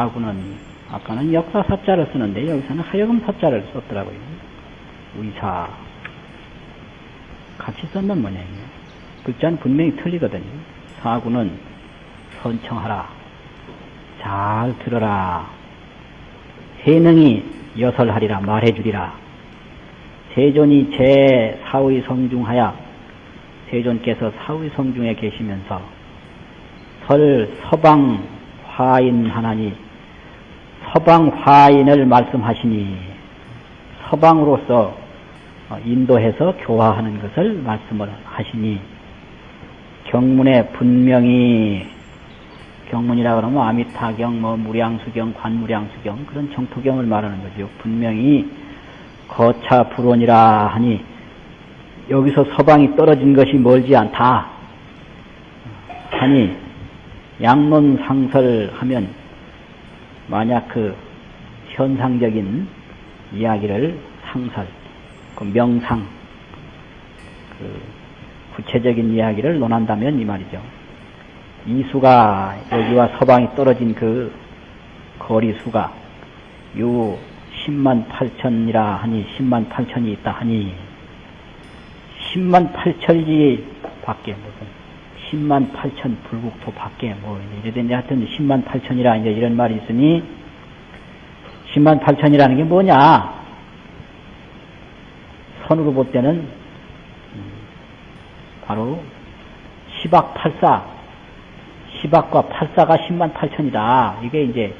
사구는 아까는 역사 사자를 쓰는데 여기서는 하여금 사자를 썼더라고요. 의사. 같이 썼는 모양이에요. 글자는 분명히 틀리거든요. 사구는 선청하라. 잘 들어라. 해능이 여설하리라. 말해주리라. 세존이 제4의 성중하야 세존께서 4의 성중에 계시면서 설 서방 화인 하나니 서방 화인을 말씀하시니 서방으로서 인도해서 교화하는 것을 말씀을 하시니 경문에 분명히 경문이라 그러면 아미타경, 무량수경, 관무량수경 그런 정토경을 말하는 거죠. 분명히 거차 불원이라 하니 여기서 서방이 떨어진 것이 멀지 않다 하니 양론상설하면 만약 그 현상적인 이야기를 상설, 그 명상, 그 구체적인 이야기를 논한다면 이 말이죠. 이수가 여기와 서방이 떨어진 그 거리수가 요 10만 8천이라 하니 10만 8천이 있다 하니 10만 8천이 밖에 무슨 10만 8천 불국토 밖에 뭐 이래든지 하여튼 10만 8천이라 이제 이런 말이 있으니 10만 8천이라는 게 뭐냐? 선으로 볼 때는 바로 10악 8사 10악과 8사가 10만 8천이다. 이게 이제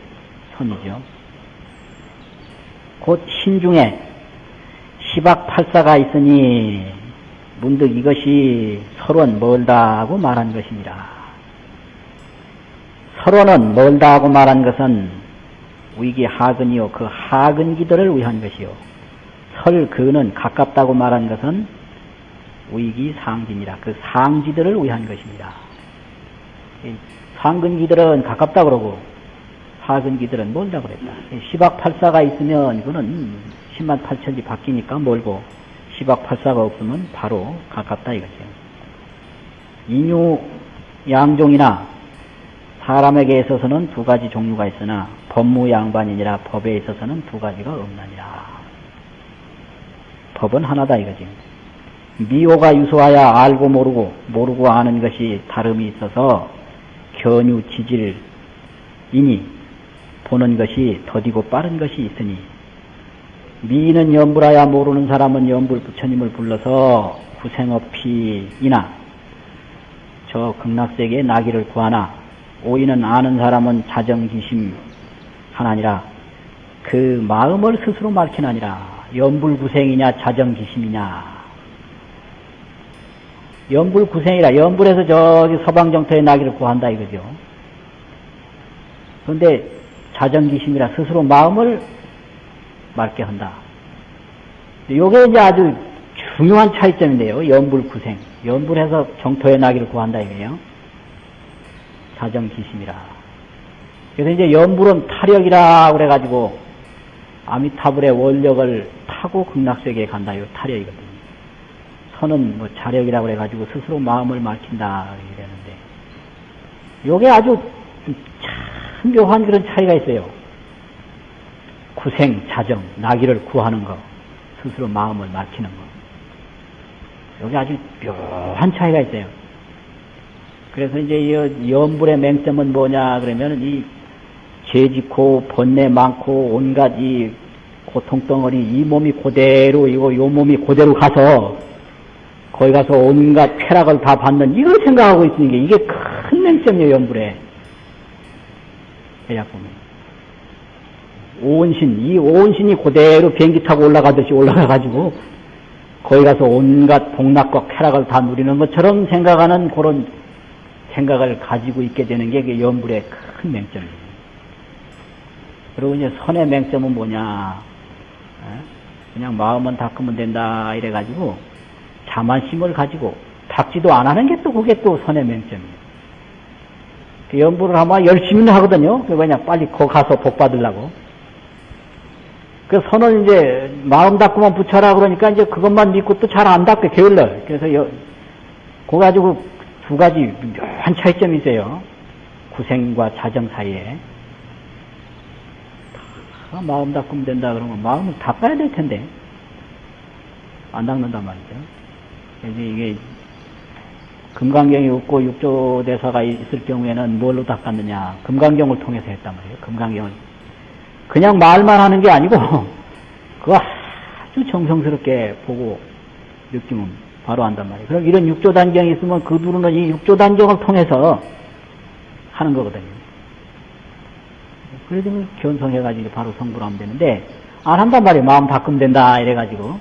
선이죠. 곧 신중에 10악 8사가 있으니 문득 이것이 서론 멀다고 말한 것입니다. 서론은 멀다고 말한 것은 위기 하근이요. 그 하근기들을 위한 것이요. 설근은 가깝다고 말한 것은 위기 상진이라 그 상지들을 위한 것입니다. 상근기들은 가깝다 그러고 하근기들은 멀다 그랬다. 10악 8사가 있으면 이거는 10만 8천이 바뀌니까 멀고 10악 8사가 없으면 바로 가깝다 이거죠. 인유 양종이나 사람에게 있어서는 두 가지 종류가 있으나 법무 양반이니라 법에 있어서는 두 가지가 없느니라. 법은 하나다 이거지. 미호가 유소하야 알고 모르고 아는 것이 다름이 있어서 견유 지질이니 보는 것이 더디고 빠른 것이 있으니 미는 염불하야 모르는 사람은 염불 부처님을 불러서 구생업피이나 저 극락세계의 나기를 구하나 오이는 아는 사람은 자정기심 하나니라 그 마음을 스스로 밝히나니라. 염불구생이냐 자정기심이냐. 염불구생이라 염불에서 저기 서방정토의 나기를 구한다 이거죠. 그런데 자정기심이라 스스로 마음을 맑게 한다. 요게 이제 아주 중요한 차이점인데요. 염불구생. 염불에서 정토의 나기를 구한다 이거예요. 자정기심이라. 그래서 이제 염불은 타력이라 그래가지고 아미타불의 원력을 타고 극락세계에 간다. 요 타력이거든요. 선은 뭐 자력이라고 그래가지고 스스로 마음을 밝힌다 이러는데 요게 아주 참 묘한 그런 차이가 있어요. 구생, 자정, 나기를 구하는 거, 스스로 마음을 밝히는 거. 여기 아주 묘한 차이가 있어요. 그래서 이제 이 염불의 맹점은 뭐냐 그러면 이 죄짓고 번뇌 많고 온갖 이 고통덩어리 이 몸이 그대로 이거 요 몸이 그대로 가서 거기 가서 온갖 쾌락을 다 받는 이걸 생각하고 있으니까 이게 큰 맹점이에요. 염불에 대략 보면 오온신 이 오온신이 그대로 비행기 타고 올라가듯이 올라가가지고 거기 가서 온갖 복락과 쾌락을 다 누리는 것처럼 생각하는 그런 생각을 가지고 있게 되는 게 염불의 큰 맹점이에요. 그리고 이제 선의 맹점은 뭐냐? 그냥 마음은 닦으면 된다 이래가지고 자만심을 가지고 닦지도 안 하는 게 또 그게 또 선의 맹점이에요. 염불을 하면 열심히는 하거든요. 왜냐 빨리 거기 가서 복 받으려고. 그 선을 이제 마음 닦고만 붙여라 그러니까 이제 그것만 믿고 또 잘 안 닦게 게을러. 그래서 그거 가지고 두 가지 묘한 차이점이 있어요. 구생과 자정 사이에. 마음 닦으면 된다 그러면 마음을 닦아야 될 텐데 안 닦는단 말이죠. 그래서 이게 금강경이 없고 육조대사가 있을 경우에는 뭘로 닦았느냐? 금강경을 통해서 했단 말이에요. 금강경을 그냥 말만 하는 게 아니고 그거 아주 정성스럽게 보고 느끼면 바로 안단 말이에요. 그럼 이런 육조단경이 있으면 그 누르는 이 육조단경을 통해서 하는 거거든요. 그래서 견성해가지고 바로 성불 하면 되는데 안 한단 말이에요. 마음 닦으면 된다 이래가지고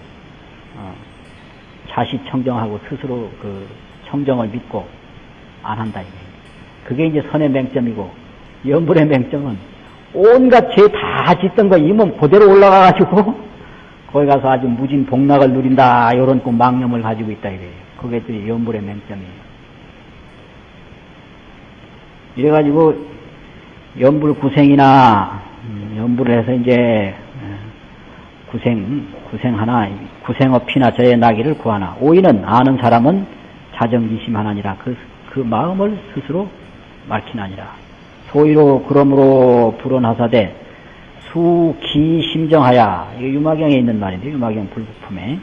자식 청정하고 스스로 그 청정을 믿고 안 한다 이게. 그게 이제 선의 맹점이고 염불의 맹점은 온갖 죄 다 짓던 거 이 몸 그대로 올라가가지고 거기 가서 아주 무진 복락을 누린다 이런 그 망념을 가지고 있다 이래요. 그게 또 염불의 맹점이에요. 이래가지고 염불 구생이나 염불을 해서 이제 구생하나 구생업이나 저의 나기를 구하나 오이는 아는 사람은 자정지심하나니라 그 마음을 스스로 밝히나니라. 소위로 그러므로 불언하사대 수기심정하야. 이게 유마경에 있는 말인데 유마경 불국품에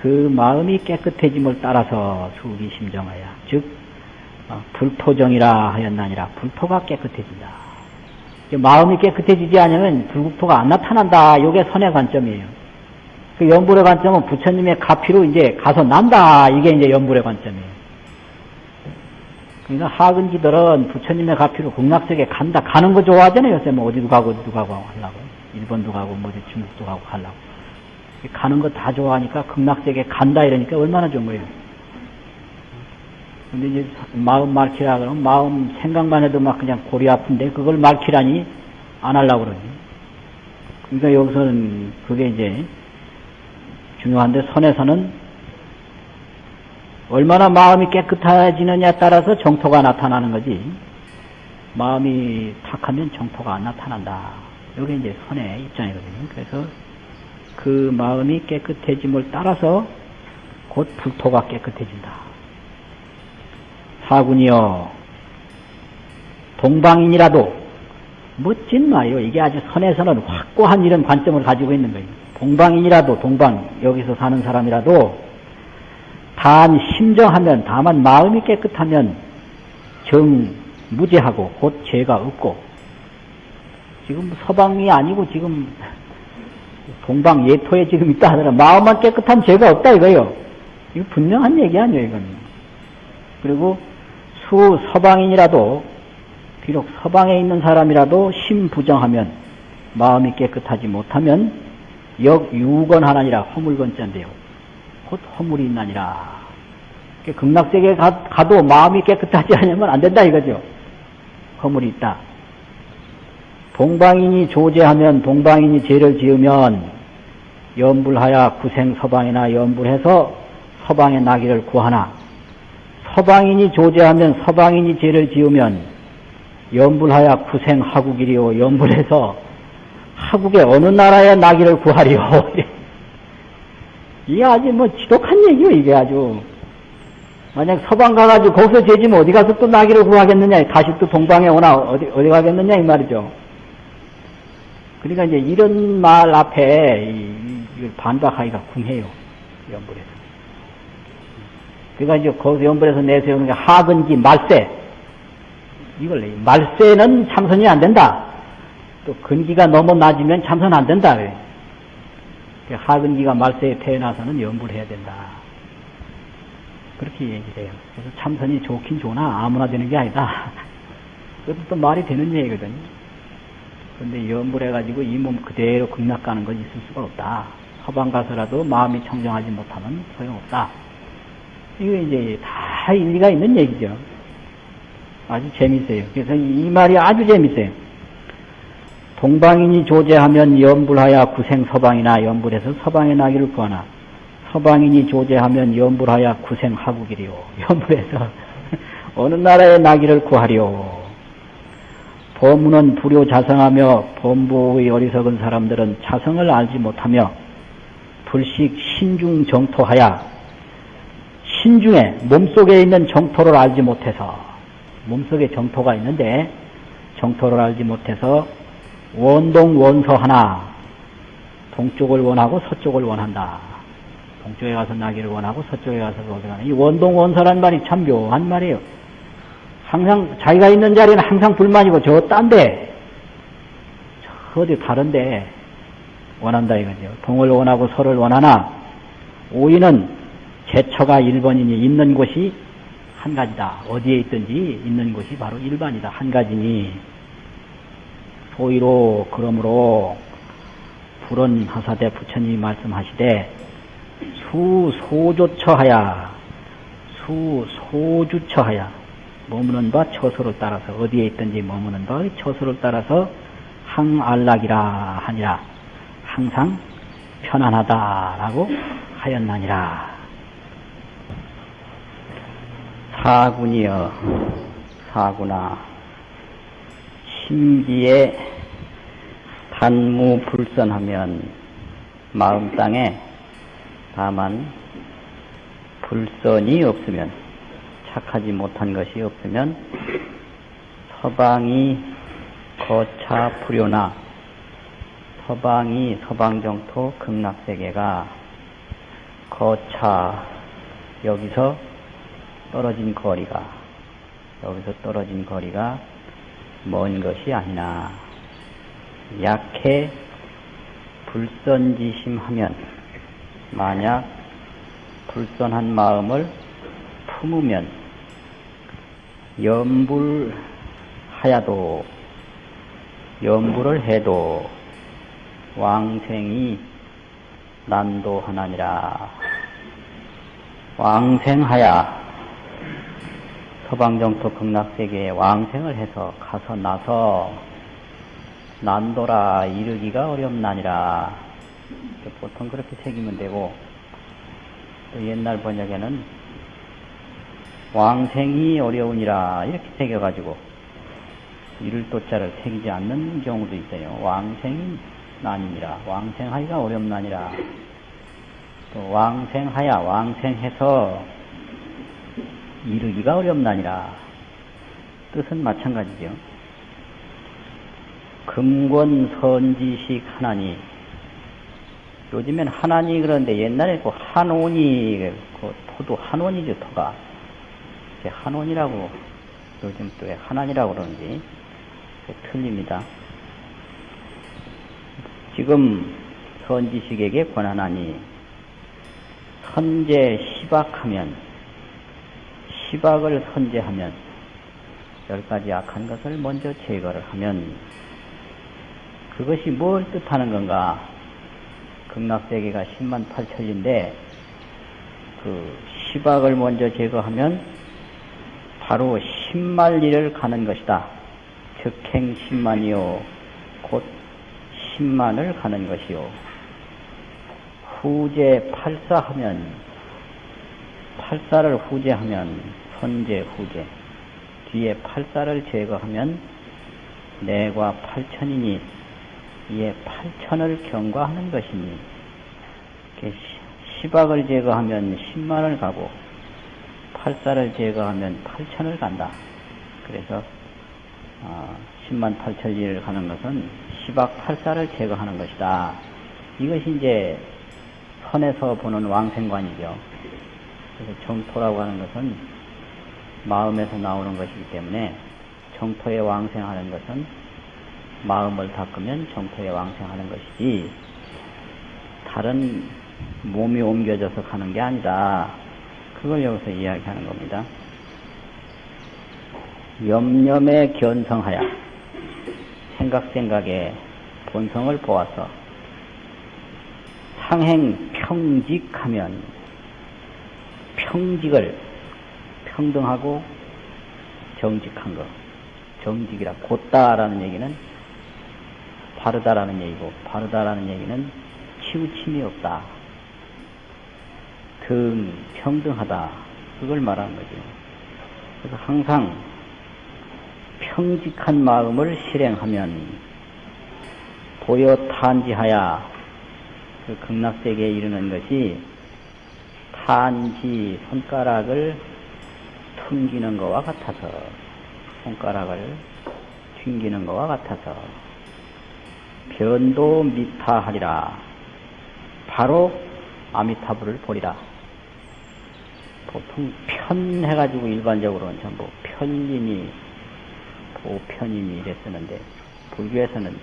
그 마음이 깨끗해짐을 따라서 수기심정하야. 즉 불토정이라 하였나니라. 불토가 깨끗해진다. 마음이 깨끗해지지 않으면 불국토가 안 나타난다. 이게 선의 관점이에요. 그 연불의 관점은 부처님의 가피로 이제 가서 난다. 이게 이제 연불의 관점이에요. 그러니까 하근지들은 부처님의 가피로 극락세계 간다. 가는 거 좋아하잖아요. 요새 뭐 어디도 가고 하려고. 일본도 가고 뭐 중국도 가고 하려고. 가는 거 다 좋아하니까 극락세계 간다 이러니까 얼마나 좋은 거예요. 근데 이제 마음 밝히라 그러면 마음 생각만 해도 막 그냥 골이 아픈데 그걸 밝히라니 안 하려고 그러지. 그러니까 여기서는 그게 이제 중요한데 선에서는 얼마나 마음이 깨끗해지느냐에 따라서 정토가 나타나는 거지. 마음이 탁하면 정토가 안 나타난다. 이게 이제 선의 입장이거든요. 그래서 그 마음이 깨끗해짐을 따라서 곧 불토가 깨끗해진다. 사군이여 동방인이라도 멋진 말이요. 이게 아주 선에서는 확고한 이런 관점을 가지고 있는 거예요. 동방인이라도 여기서 사는 사람이라도 단 심정하면 다만 마음이 깨끗하면 정무죄하고 곧 죄가 없고 지금 서방이 아니고 지금 동방 예토에 지금 있다 하더라. 마음만 깨끗한 죄가 없다 이거요. 이거 분명한 얘기 아니에요 이건. 그리고 서방인이라도 비록 서방에 있는 사람이라도 심부정하면 마음이 깨끗하지 못하면 역유건하나니라. 허물건자인데요. 곧 허물이 있나니라. 극락세계에 가도 마음이 깨끗하지 않으면 안 된다 이거죠. 허물이 있다. 동방인이 조제하면 동방인이 죄를 지으면 염불하여 구생 서방이나 염불해서 서방의 나기를 구하나 서방인이 조제하면 서방인이 죄를 지으면 염불하여 구생 하국이리요. 염불해서 하국의 어느 나라의 나기를 구하리요. 이게 아주 뭐 지독한 얘기요, 이게 아주. 만약 서방 가가지고 거기서 죄지면 어디 가서 또 나기를 구하겠느냐, 다시 또 동방에 오나 어디 가겠느냐, 이 말이죠. 그러니까 이제 이런 말 앞에 이걸 반박하기가 궁해요, 연불에서. 그러니까 이제 거기서 연불에서 내세우는 게 하근기, 말세. 이걸, 말세는 참선이 안 된다. 또 근기가 너무 낮으면 참선 안 된다. 하근기가 말세에 태어나서는 연불해야 된다. 그렇게 얘기를 해요. 그래서 참선이 좋긴 좋으나 아무나 되는 게 아니다. 그것도 또 말이 되는 얘기거든요. 그런데 연불해가지고 이 몸 그대로 극락 가는 건 있을 수가 없다. 서방 가서라도 마음이 청정하지 못하면 소용없다. 이거 이제 다 일리가 있는 얘기죠. 아주 재밌어요. 그래서 이 말이 아주 재밌어요. 동방인이 조제하면 염불하여 구생 서방이나 염불해서 서방의 나기를 구하나 서방인이 조제하면 염불하여 구생 하국이리요. 염불해서 어느 나라의 나기를 구하리요. 범문은 불효 자성하며 범부의 어리석은 사람들은 자성을 알지 못하며 불식 신중 정토하여 신중에 몸속에 있는 정토를 알지 못해서 몸속에 정토가 있는데 정토를 알지 못해서 원동 원서 하나, 동쪽을 원하고 서쪽을 원한다. 동쪽에 가서 나기를 원하고 서쪽에 가서 오기를 원한다. 이 원동 원서란 말이 참 묘한 말이에요. 항상 자기가 있는 자리는 항상 불만이고 저 딴데 어디 다른데 원한다 이거죠. 동을 원하고 서를 원하나 오이는 제처가 1번이니 있는 곳이 한 가지다. 어디에 있든지 있는 곳이 바로 일반이다. 한 가지니 소위로 그러므로 불은 하사대 부처님이 말씀하시되 수소조처하야 수소주처하야 머무는 바 처소를 따라서 어디에 있든지 머무는 바 처소를 따라서 항안락이라 하니라. 항상 편안하다라고 하였나니라. 사군이여 사구나 심기에 단무불선하면 마음 땅에 다만 불선이 없으면 착하지 못한 것이 없으면 서방이 거차 불효나 서방이 서방정토 극락세계가 거차 여기서 떨어진 거리가 먼 것이 아니나 약해 불선지심하면 만약 불선한 마음을 품으면 염불을 해도 왕생이 난도하나니라. 왕생하야 서방정토 극락세계에 왕생을 해서 가서 나서 난도라 이르기가 어렵나니라. 보통 그렇게 새기면 되고 또 옛날 번역에는 왕생이 어려우니라 이렇게 새겨가지고 이를 또자를 새기지 않는 경우도 있어요. 왕생이 나니라 왕생하기가 어렵나니라. 또 왕생하야 왕생해서 이르기가 어렵나니라. 뜻은 마찬가지죠. 금권선지식 하나니 요즘엔 하나니 그런데 옛날에 그 한온이 그 토도 한온이죠. 토가 한온이라고 요즘 또 왜 하나니라고 그러는지 틀립니다. 지금 선지식에게 권하나니 선제 시박을 선제하면 10가지 악한 것을 먼저 제거를 하면 그것이 뭘 뜻하는 건가? 극락세계가 10만 8천리인데 그 시박을 먼저 제거하면 바로 10만리를 가는 것이다. 즉행 10만이요 곧 10만을 가는 것이요. 후제 8사하면 8사를 후제하면 선제 후제 뒤에 8사를 제거하면 내과 8천이니 이에 8천을 경과하는 것이니 시박을 제거하면 10만을 가고 8사를 제거하면 8천을 간다. 그래서 10만 8천리를 가는 것은 시박 8사를 제거하는 것이다. 이것이 이제 선에서 보는 왕생관이죠. 그래서 정토라고 하는 것은 마음에서 나오는 것이기 때문에 정토에 왕생하는 것은 마음을 닦으면 정토에 왕생하는 것이지 다른 몸이 옮겨져서 가는 게 아니다. 그걸 여기서 이야기하는 겁니다. 염염에 견성하여 생각에 본성을 보아서 상행 평직하면 평직을 평등하고 정직한 것 정직이라 곧다라는 얘기는 바르다라는 얘기고 바르다라는 얘기는 치우침이 없다. 등 평등하다. 그걸 말하는 거죠. 그래서 항상 평직한 마음을 실행하면 보여 탄지하야 그 극락세계에 이르는 것이 탄지 손가락을 튕기는 것과 같아서 손가락을 튕기는 것과 같아서 변도 미타하리라. 바로 아미타불을 보리라. 보통 편 해가지고 일반적으로는 전부 편림이 보편임이 이랬었는데 불교에서는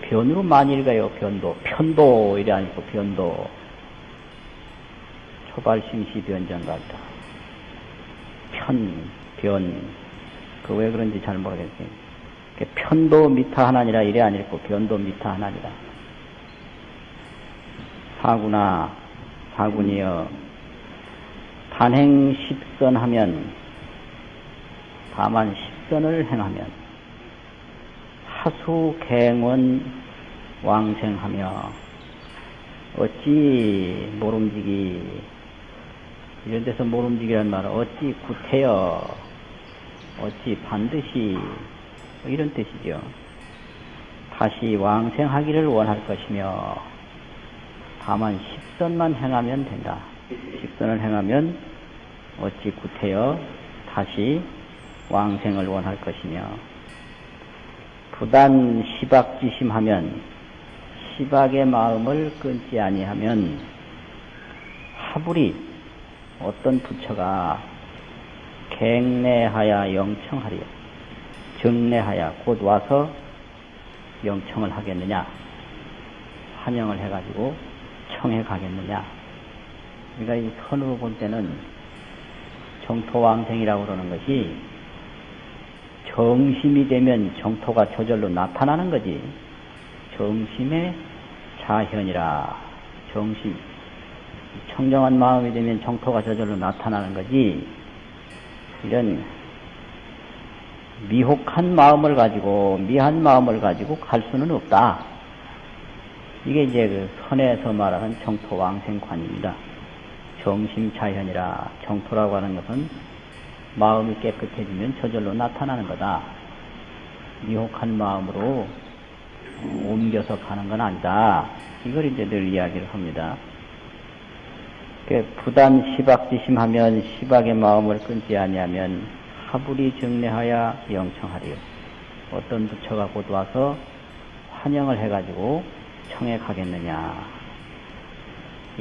변으로 많이 읽어요. 편도 이래 아니고 변도. 초발심시 변정갈다. 변. 그 왜 그런지 잘 모르겠어요. 편도 미타하나니라 이래 아니고 변도 미타하나니라. 사군이여 단행 십선하면 다만 십선을 행하면 하수갱원 왕생하며 어찌 모름지기 이런 데서 모름지기라는 말은 어찌 구태여 어찌 반드시 이런 뜻이죠. 다시 왕생하기를 원할 것이며 다만 십선만 행하면 된다. 십선을 행하면 어찌 구태여 다시 왕생을 원할 것이며 부단 시박지심하면 시박의 마음을 끊지 아니하면 하불이 어떤 부처가 갱내하야 영청하리요. 정내하야 곧 와서 영청을 하겠느냐, 환영을 해가지고 청해 가겠느냐. 그러니까 이 선으로 볼 때는 정토왕생이라고 그러는 것이 정심이 되면 정토가 저절로 나타나는 거지. 정심의 자현이라. 정심, 청정한 마음이 되면 정토가 저절로 나타나는 거지. 이런 미혹한 마음을 가지고 미한 마음을 가지고 갈 수는 없다. 이게 이제 그 선에서 말하는 정토왕생관입니다. 정심자현이라. 정토라고 하는 것은 마음이 깨끗해지면 저절로 나타나는 거다. 미혹한 마음으로 옮겨서 가는 건 아니다. 이걸 이제 늘 이야기를 합니다. 부단 시박지심하면 시박의 마음을 끊지 아니하면 하불이 정례하여 영청하리요. 어떤 부처가 곧 와서 환영을 해가지고 청해 가겠느냐.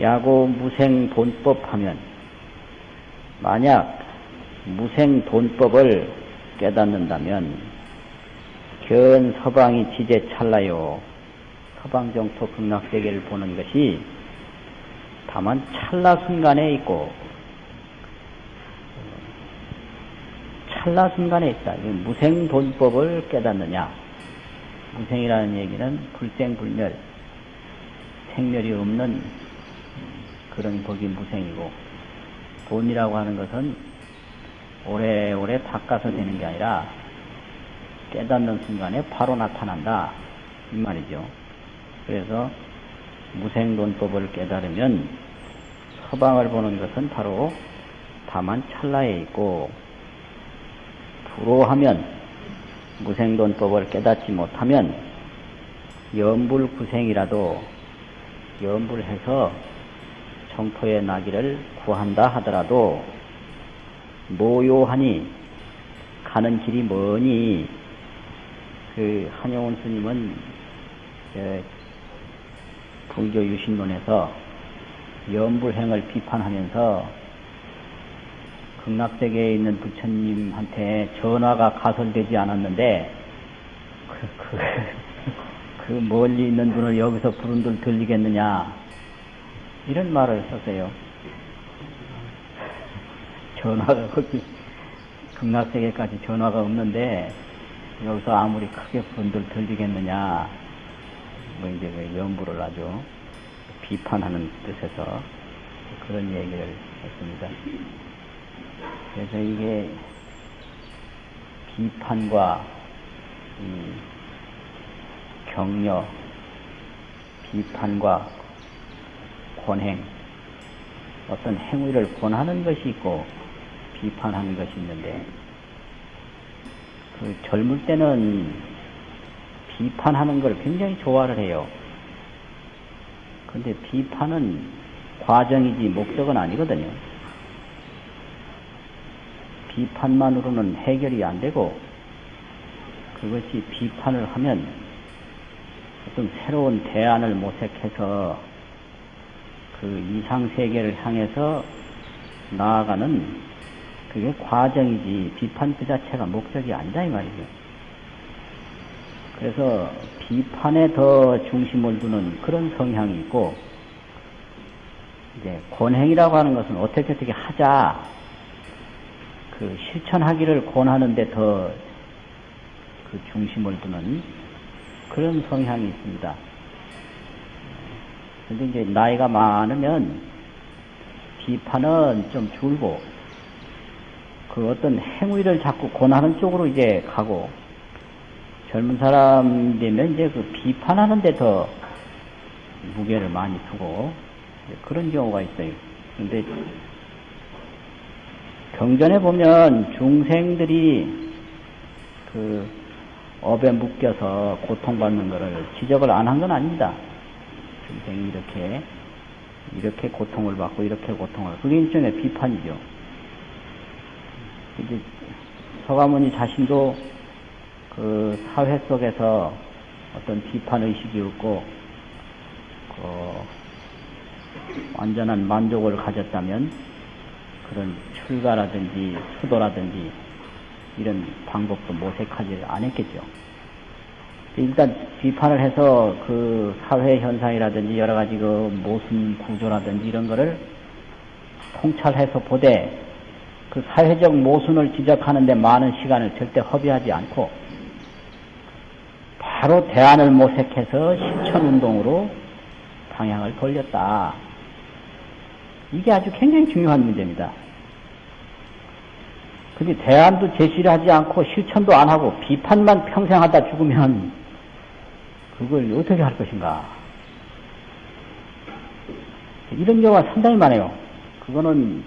야고 무생돈법 하면 만약 무생돈법을 깨닫는다면 견 서방이 지제 찰나요. 서방정토 극락세계를 보는 것이 다만 찰나 순간에 있고 찰나 순간에 있다. 무생돈법을 깨닫느냐. 무생이라는 얘기는 불생불멸, 생멸이 없는 그런 법이 무생이고, 돈이라고 하는 것은 오래오래 닦아서 되는 게 아니라 깨닫는 순간에 바로 나타난다 이 말이죠. 그래서 무생돈법을 깨달으면 서방을 보는 것은 바로 다만 찰나에 있고, 불호하면 무생돈법을 깨닫지 못하면 염불구생이라도 염불해서 정토에 나기를 구한다 하더라도 모요하니 가는 길이 머니. 그 한영원 스님은 불교 유신론에서 염불행을 비판하면서 극락세계에 있는 부처님한테 전화가 가설되지 않았는데 그 멀리 있는 분을 여기서 부른들 들리겠느냐 이런 말을 썼어요. 전화가 거기 극락세계까지 전화가 없는데 여기서 아무리 크게 부른들 들리겠느냐, 뭐 이제 그 염불을 아주 비판하는 뜻에서 그런 얘기를 했습니다. 그래서 이게 비판과 격려, 비판과 권행, 어떤 행위를 권하는 것이 있고 비판하는 것이 있는데, 그 젊을 때는 비판하는 걸 굉장히 좋아를 해요. 그런데 비판은 과정이지 목적은 아니거든요. 비판만으로는 해결이 안 되고, 그것이 비판을 하면 어떤 새로운 대안을 모색해서 그 이상세계를 향해서 나아가는 그게 과정이지 비판 그 자체가 목적이 아니다 이 말이죠. 그래서 비판에 더 중심을 두는 그런 성향이 있고, 이제 권행이라고 하는 것은 어떻게 하자, 그 실천하기를 권하는데 더 그 중심을 두는 그런 성향이 있습니다. 근데 이제 나이가 많으면 비판은 좀 줄고, 그 어떤 행위를 자꾸 권하는 쪽으로 이제 가고, 젊은 사람 되면 이제 그 비판하는 데 더 무게를 많이 두고, 그런 경우가 있어요. 근데 경전에 보면 중생들이 그 업에 묶여서 고통받는 것을 지적을 안 한 건 아닙니다. 중생이 이렇게 고통을 받고 이렇게 고통을, 그게 일종의 비판이죠. 이제 서가모니 자신도 그 사회 속에서 어떤 비판 의식이 없고 완전한 만족을 가졌다면 그런 출가라든지 수도라든지 이런 방법도 모색하지 않았겠죠. 일단 비판을 해서 그 사회 현상이라든지 여러 가지 그 모순 구조라든지 이런 거를 통찰해서 보되, 그 사회적 모순을 지적하는데 많은 시간을 절대 허비하지 않고 바로 대안을 모색해서 실천운동으로 방향을 돌렸다. 이게 아주 굉장히 중요한 문제입니다. 근데 대안도 제시를 하지 않고 실천도 안 하고 비판만 평생 하다 죽으면 그걸 어떻게 할 것인가. 이런 경우가 상당히 많아요. 그거는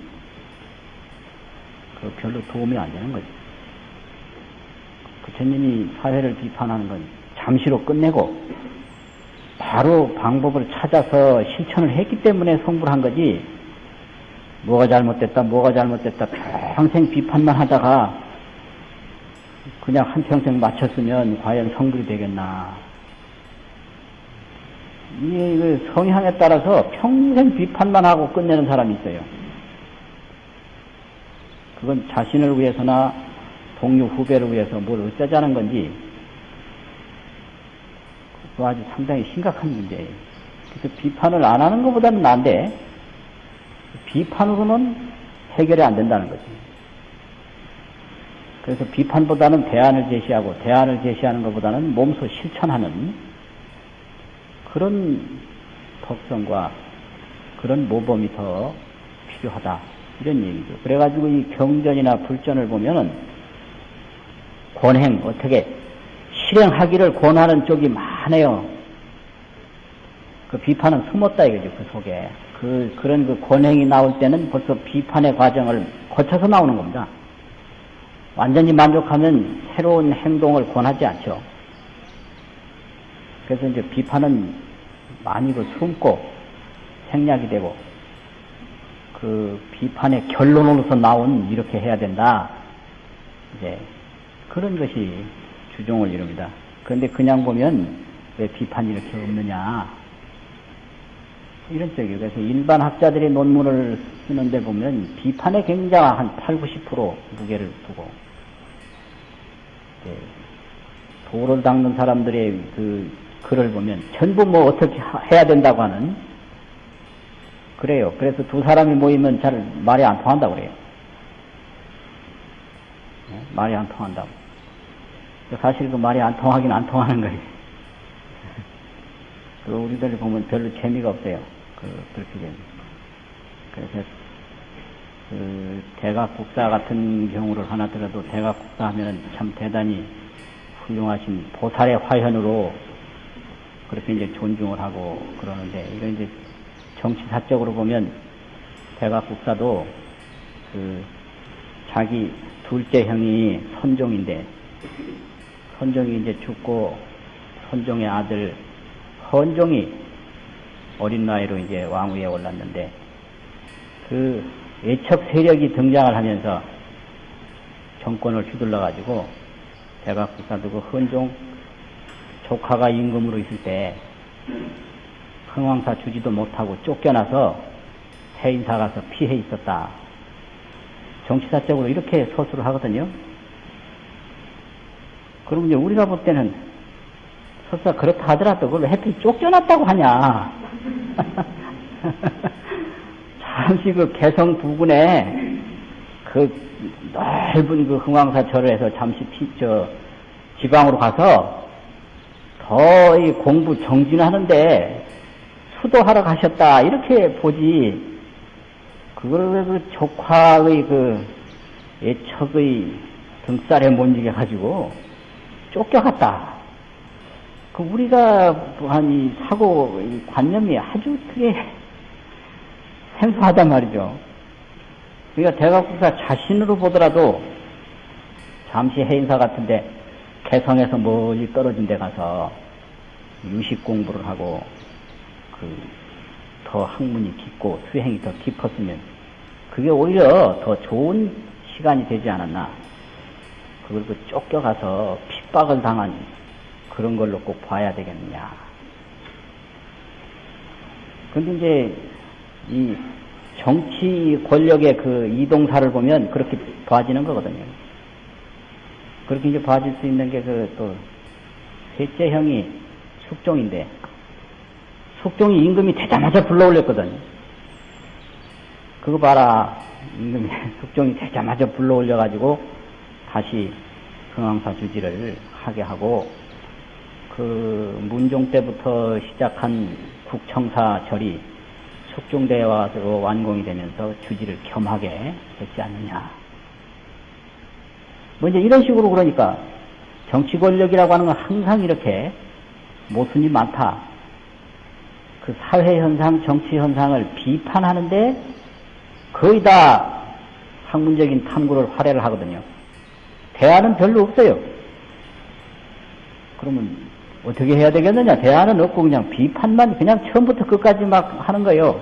별로 도움이 안 되는 거죠. 부처님이 사회를 비판하는 건 잠시로 끝내고 바로 방법을 찾아서 실천을 했기 때문에 성불한 거지, 뭐가 잘못됐다 평생 비판만 하다가 그냥 한평생 마쳤으면 과연 성불이 되겠나. 이 성향에 따라서 평생 비판만 하고 끝내는 사람이 있어요. 그건 자신을 위해서나 동료 후배를 위해서 뭘 어쩌자는 건지, 그거 아주 상당히 심각한 문제예요. 그래서 비판을 안 하는 것보다는 나은데 비판으로는 해결이 안 된다는 거지. 그래서 비판보다는 대안을 제시하고, 대안을 제시하는 것보다는 몸소 실천하는 그런 덕성과 그런 모범이 더 필요하다, 이런 얘기죠. 그래가지고 이 경전이나 불전을 보면은 권행, 어떻게 실행하기를 권하는 쪽이 많아요. 그 비판은 숨었다 이거죠, 그 속에. 그런 그 권행이 나올 때는 벌써 비판의 과정을 거쳐서 나오는 겁니다. 완전히 만족하면 새로운 행동을 권하지 않죠. 그래서 이제 비판은 많이 숨고 생략이 되고, 그 비판의 결론으로서 나온 이렇게 해야 된다, 이제 그런 것이 주종을 이룹니다. 그런데 그냥 보면 왜 비판이 이렇게 없느냐, 이런 쪽이에요. 그래서 일반 학자들이 논문을 쓰는데 보면 비판에 굉장히 한 80~90% 무게를 두고, 도를 닦는 사람들의 그 글을 보면 전부 뭐 어떻게 해야 된다고 하는, 그래요. 그래서 두 사람이 모이면 잘 말이 안 통한다고 그래요. 말이 안 통한다고. 사실 그 말이 안 통하긴 안 통하는 거예요. 그 우리들 보면 별로 재미가 없어요. 그렇게 되면. 그래서 그 대각국사 같은 경우를 하나 들어도, 대각국사 하면은 참 대단히 훌륭하신 보살의 화현으로 그렇게 이제 존중을 하고 그러는데, 이건 이제 정치사적으로 보면 대각국사도 그 자기 둘째 형이 선종인데, 선종이 이제 죽고 선종의 아들 헌종이 어린 나이로 이제 왕위에 올랐는데, 그 애척 세력이 등장을 하면서 정권을 휘둘러 가지고 대각국사도 그 헌종 조카가 임금으로 있을 때 흥왕사 주지도 못하고 쫓겨나서 해인사 가서 피해 있었다. 정치사적으로 이렇게 서술을 하거든요. 그럼 이제 우리가 볼 때는 설사 그렇다 하더라도 그걸 하필 쫓겨났다고 하냐. 잠시 그 개성 부근에 그 넓은 그 흥왕사 절에서 잠시 지방으로 가서 더 이 공부 정진하는데 수도하러 가셨다. 이렇게 보지. 그걸 그 조카의 그 애척의 등살에 못 이겨가지고 쫓겨갔다. 그 우리가 한 이 사고 이 관념이 아주 크게 생소하단 말이죠. 그러니까 대각국사 자신으로 보더라도 잠시 해인사 같은데 개성에서 멀리 떨어진 데 가서 유식 공부를 하고 더 학문이 깊고 수행이 더 깊었으면 그게 오히려 더 좋은 시간이 되지 않았나. 그걸 그 쫓겨가서 핍박을 당한 그런 걸로 꼭 봐야 되겠느냐. 근데 이제 이 정치 권력의 그 이동사를 보면 그렇게 봐지는 거거든요. 그렇게 이제 봐질 수 있는 게 그 또 셋째 형이 숙종인데 숙종이 임금이 되자마자 불러올렸거든. 그거 봐라. 임금이 숙종이 되자마자 불러올려가지고 다시 흥왕사 주지를 하게 하고 그 문종 때부터 시작한 국청사 절이 숙종대에 와서 완공이 되면서 주지를 겸하게 했지 않느냐. 뭐 이제 이런 식으로 그러니까 정치 권력이라고 하는 건 항상 이렇게 모순이 많다. 그 사회 현상, 정치 현상을 비판하는데 거의 다 학문적인 탐구를 활용을 하거든요. 대안은 별로 없어요. 그러면 어떻게 해야 되겠느냐? 대안은 없고 그냥 비판만 그냥 처음부터 끝까지 막 하는 거예요.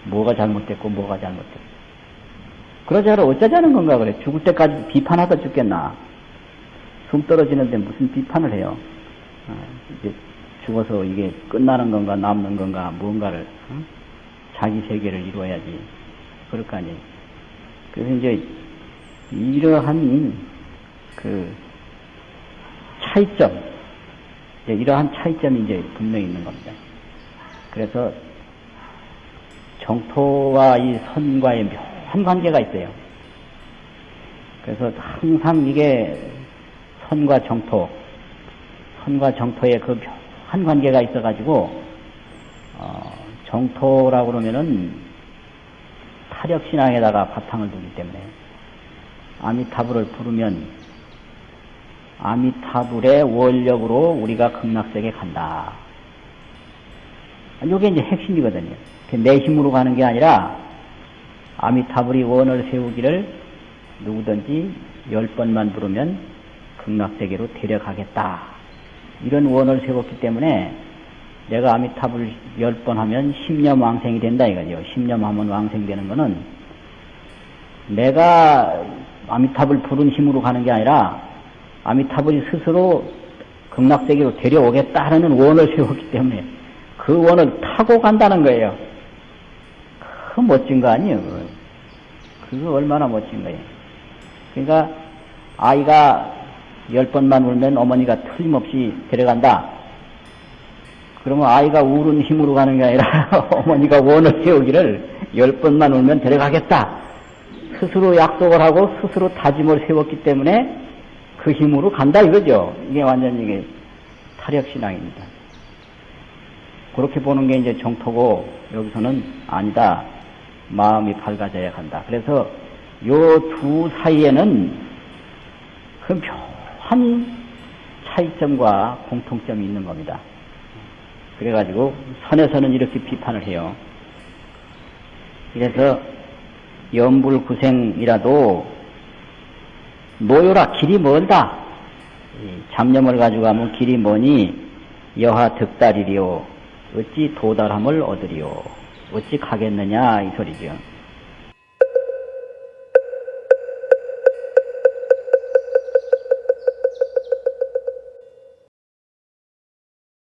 뭐가 잘못됐고 뭐가 잘못됐고. 그러자로 어쩌자는 건가 그래. 죽을 때까지 비판하다 죽겠나. 숨 떨어지는데 무슨 비판을 해요. 이제 죽어서 이게 끝나는 건가 남는 건가 뭔가를 자기 세계를 이루어야지. 그럴 거 아니에요. 그래서 이제 이러한 그 차이점, 이러한 차이점이 이제 분명히 있는 겁니다. 그래서 정토와 이 선과의 묘한 관계가 있어요. 그래서 항상 이게 선과 정토의 그 묘한 관계가 있어가지고 정토라고 그러면은 타력신앙에다가 바탕을 두기 때문에 아미타불을 부르면 아미타불의 원력으로 우리가 극락세계에 간다. 이게 이제 핵심이거든요. 내 힘으로 가는 게 아니라 아미타불이 원을 세우기를 누구든지 10번만 부르면 극락세계로 데려가겠다. 이런 원을 세웠기 때문에 내가 아미타불 10번 하면 10년 왕생이 된다 이거죠. 10년 하면 왕생되는 거는 내가 아미타불 부른 힘으로 가는 게 아니라 아미타불이 스스로 극락세계로 데려오겠다 하는 원을 세웠기 때문에 그 원을 타고 간다는 거예요. 그 멋진 거 아니에요. 그거 얼마나 멋진 거예요. 그러니까 아이가 10번만 울면 어머니가 틀림없이 데려간다. 그러면 아이가 울은 힘으로 가는 게 아니라 어머니가 원을 세우기를 10번만 울면 데려가겠다. 스스로 약속을 하고 스스로 다짐을 세웠기 때문에 그 힘으로 간다 이거죠. 이게 완전 이게 타력신앙입니다. 그렇게 보는 게 이제 정토고 여기서는 아니다. 마음이 밝아져야 한다. 그래서 요 두 사이에는 그 묘한 차이점과 공통점이 있는 겁니다. 그래가지고 선에서는 이렇게 비판을 해요. 그래서 염불구생이라도 노요라 길이 멀다. 잡념을 가지고 가면 길이 머니 여하 득달이리요. 어찌 도달함을 얻으리요. 어찌 가겠느냐 이 소리죠.